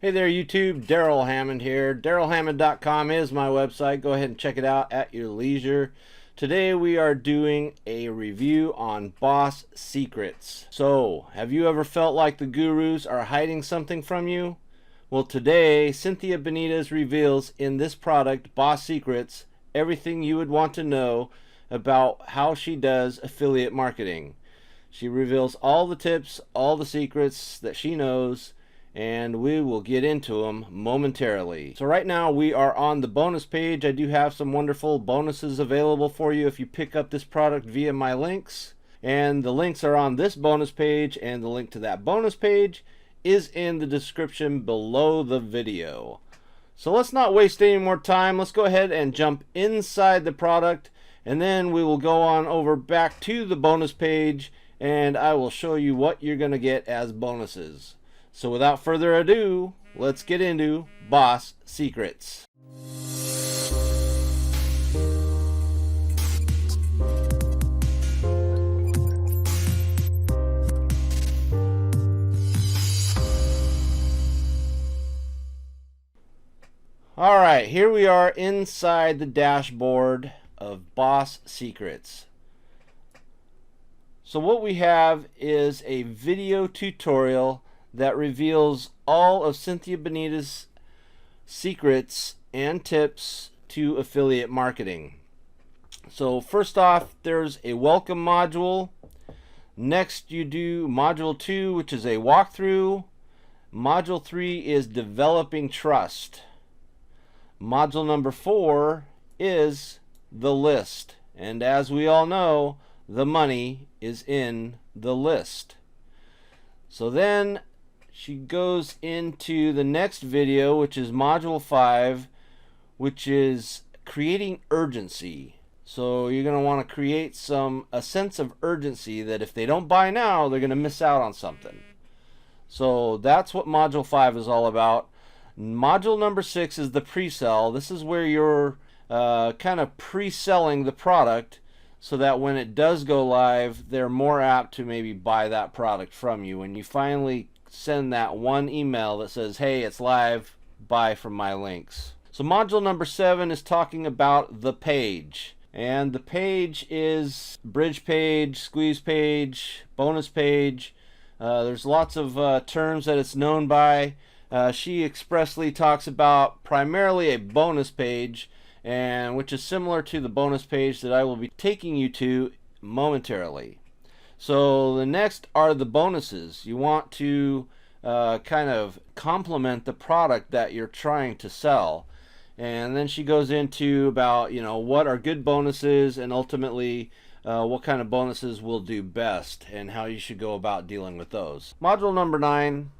Hey there YouTube, Darrell Hammond here. DarrellHammond.com is my website. Go ahead and check it out at your leisure. Today we are doing a review on Boss Secrets. So, have you ever felt like the gurus are hiding something from you? Well, today Cynthia Benitez reveals in this product, Boss Secrets, everything you would want to know about how she does affiliate marketing. She reveals all the tips, all the secrets that she knows, and we will get into them momentarily. So right now we are on the bonus page. I do have some wonderful bonuses available for you if you pick up this product via my links, and the links are on this bonus page, and the link to that bonus page is in the description below the video. So let's not waste any more time. Let's go ahead and jump inside the product, and then we will go on over back to the bonus page, and I will show you what you're going to get as bonuses. So without further ado, let's get into Boss Secrets. Alright, here we are inside the dashboard of Boss Secrets. So what we have is a video tutorial that reveals all of Cynthia Benitez's secrets and tips to affiliate marketing. So first off, there's a welcome module. Next you do module 2, which is a walkthrough. Module 3 is developing trust. Module number 4 is the list. And as we all know, the money is in the list. So then she goes into the next video, which is module 5, which is creating urgency. So you're going to want to create a sense of urgency that if they don't buy now, they're going to miss out on something. So that's what module 5 is all about. Module number 6 is the pre-sell. This is where you're kind of pre-selling the product so that when it does go live, they're more apt to maybe buy that product from you. When you finally send that one email that says, hey, it's live, buy from my links. So module number 7 is talking about the page. And the page is bridge page, squeeze page, bonus page. There's lots of terms that it's known by. She expressly talks about primarily a bonus page, and which is similar to the bonus page that I will be taking you to momentarily. So the next are the bonuses. You want to kind of complement the product that you're trying to sell. And then she goes into about, what are good bonuses, and ultimately what kind of bonuses will do best and how you should go about dealing with those. Module number 9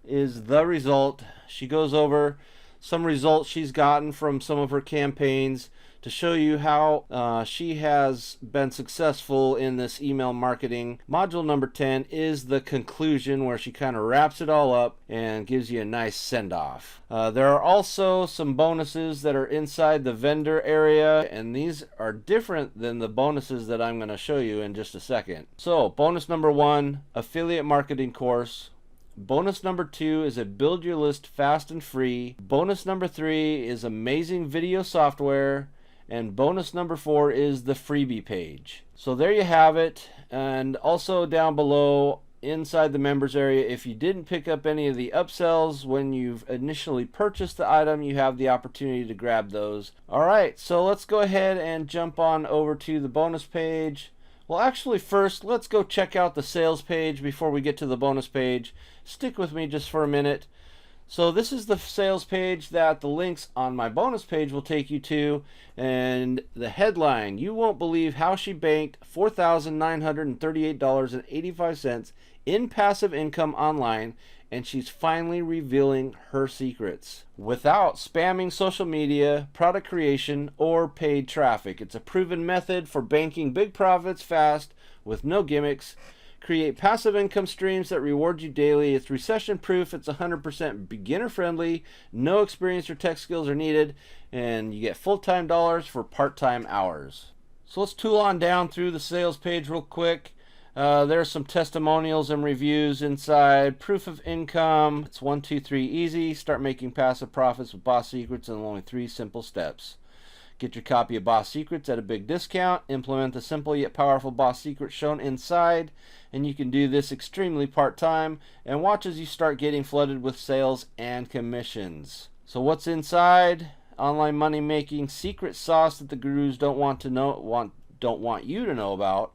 is the result. She goes over some results she's gotten from some of her campaigns to show you how she has been successful in this email marketing. Module number 10 is the conclusion, where she kind of wraps it all up and gives you a nice send-off. There are also some bonuses that are inside the vendor area, and these are different than the bonuses that I'm going to show you in just a second. So bonus number 1, affiliate marketing course. Bonus number 2 is a build your list fast and free. Bonus number 3 is amazing video software. And bonus number 4 is the freebie page. So there you have it. And also down below inside the members area, if you didn't pick up any of the upsells when you've initially purchased the item, you have the opportunity to grab those. Alright, so let's go ahead and jump on over to the bonus page. Well, actually first, let's go check out the sales page before we get to the bonus page. Stick with me just for a minute. So this is the sales page that the links on my bonus page will take you to, and the headline, you won't believe how she banked $4,938.85 in passive income online, and she's finally revealing her secrets without spamming social media, product creation, or paid traffic. It's a proven method for banking big profits fast with no gimmicks. Create passive income streams that reward you daily. It's recession proof. It's 100% beginner friendly. No experience or tech skills are needed, and you get full-time dollars for part-time hours. So let's tool on down through the sales page real quick. There's some testimonials and reviews inside. Proof of income. It's 1, 2, 3 easy. Start making passive profits with Boss Secrets in only 3 simple steps. Get your copy of Boss Secrets at a big discount. Implement the simple yet powerful Boss Secrets shown inside. And you can do this extremely part-time. And watch as you start getting flooded with sales and commissions. So what's inside? Online money-making secret sauce that the gurus don't want you to know about.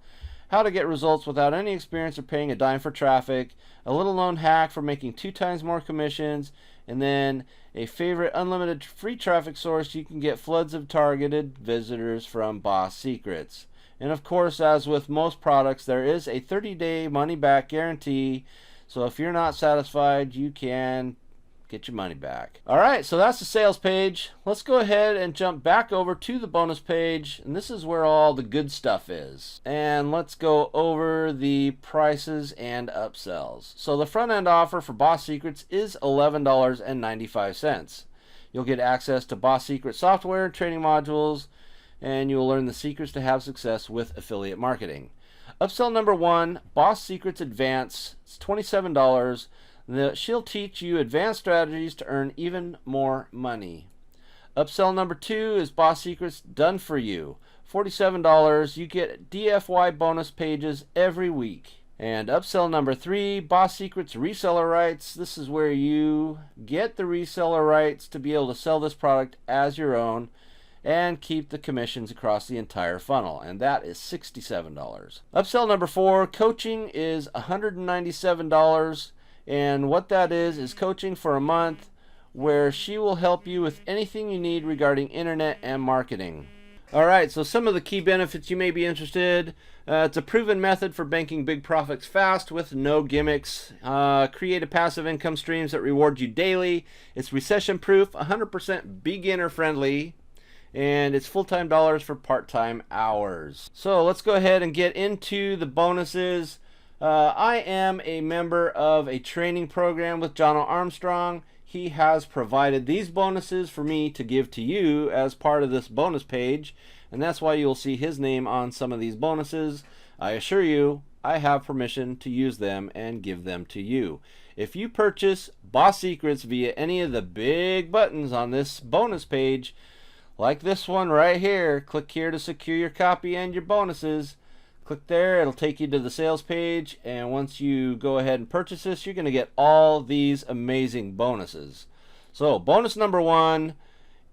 How to get results without any experience or paying a dime for traffic. A little known hack for making 2 times more commissions. And then a favorite unlimited free traffic source. You can get floods of targeted visitors from Boss Secrets. And of course, as with most products, there is a 30-day money-back guarantee. So if you're not satisfied, you can get your money back. Alright, so that's the sales page. Let's go ahead and jump back over to the bonus page, and this is where all the good stuff is. And let's go over the prices and upsells. So the front end offer for Boss Secrets is $11.95. You'll get access to Boss Secret software and training modules, and you'll learn the secrets to have success with affiliate marketing. Upsell number 1, Boss Secrets Advance. It's $27. She'll teach you advanced strategies to earn even more money. Upsell number 2 is Boss Secrets Done For You. $47. You get DFY bonus pages every week. And upsell number 3, Boss Secrets Reseller Rights. This is where you get the reseller rights to be able to sell this product as your own and keep the commissions across the entire funnel, and that is $67. Upsell number 4, coaching, is $197. And what that is coaching for a month where she will help you with anything you need regarding internet and marketing. Alright, so some of the key benefits you may be interested. It's a proven method for banking big profits fast with no gimmicks. Create passive income streams that reward you daily. It's recession proof, 100% beginner friendly. And it's full-time dollars for part-time hours. So let's go ahead and get into the bonuses. I am a member of a training program with John Armstrong. He has provided these bonuses for me to give to you as part of this bonus page, and that's why you'll see his name on some of these bonuses. I assure you, I have permission to use them and give them to you. If you purchase Boss Secrets via any of the big buttons on this bonus page, like this one right here, click here to secure your copy and your bonuses. Click there, it'll take you to the sales page, and once you go ahead and purchase this, you're going to get all these amazing bonuses. So bonus number 1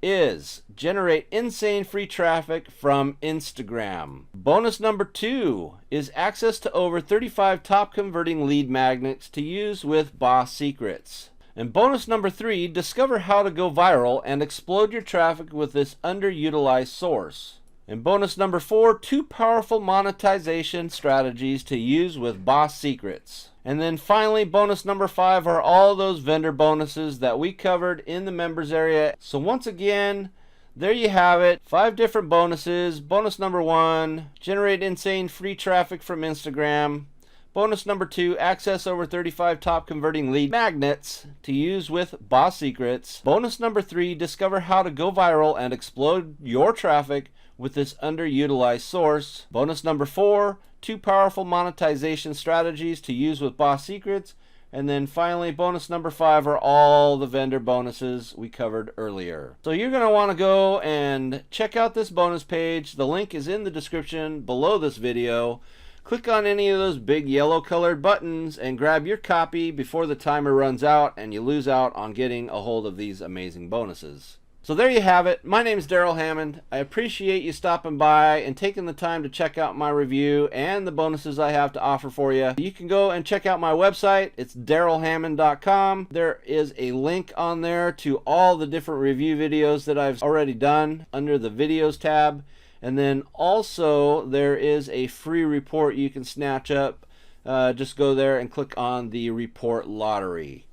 is generate insane free traffic from Instagram. Bonus number 2 is access to over 35 top converting lead magnets to use with Boss Secrets. And bonus number 3, discover how to go viral and explode your traffic with this underutilized source. And bonus number 4, 2 powerful monetization strategies to use with Boss Secrets. And then finally, bonus number 5 are all those vendor bonuses that we covered in the members area. So once again, there you have it. 5 different bonuses. Bonus number 1, generate insane free traffic from Instagram. Bonus number 2, access over 35 top converting lead magnets to use with Boss Secrets. Bonus number 3, discover how to go viral and explode your traffic with this underutilized source. Bonus number 4, 2 powerful monetization strategies to use with Boss Secrets. And then finally, bonus number 5 are all the vendor bonuses we covered earlier. So you're going to want to go and check out this bonus page. The link is in the description below this video. Click on any of those big yellow colored buttons and grab your copy before the timer runs out and you lose out on getting a hold of these amazing bonuses. So there you have it. My name is Darrell Hammond. I appreciate you stopping by and taking the time to check out my review and the bonuses I have to offer for you. You can go and check out my website. It's darrellhammond.com. There is a link on there to all the different review videos that I've already done under the videos tab. And then also there is a free report you can snatch up. Just go there and click on the report lottery.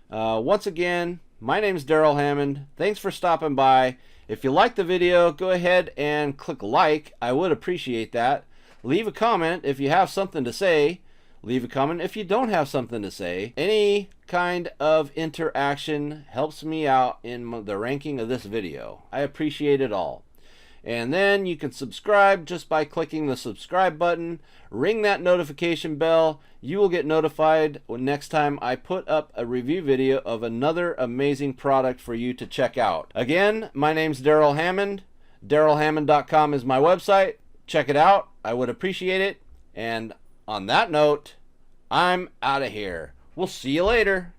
Once again, my name is Darrell Hammond. Thanks for stopping by. If you like the video, go ahead and click like. I would appreciate that. Leave a comment if you have something to say. Leave a comment if you don't have something to say. Any kind of interaction helps me out in the ranking of this video. I appreciate it all. And then you can subscribe just by clicking the subscribe button. Ring that notification bell. You will get notified when next time I put up a review video of another amazing product for you to check out. Again, my name's Darrell Hammond. DarrellHammond.com is my website. Check it out. I would appreciate it. And on that note, I'm out of here. We'll see you later.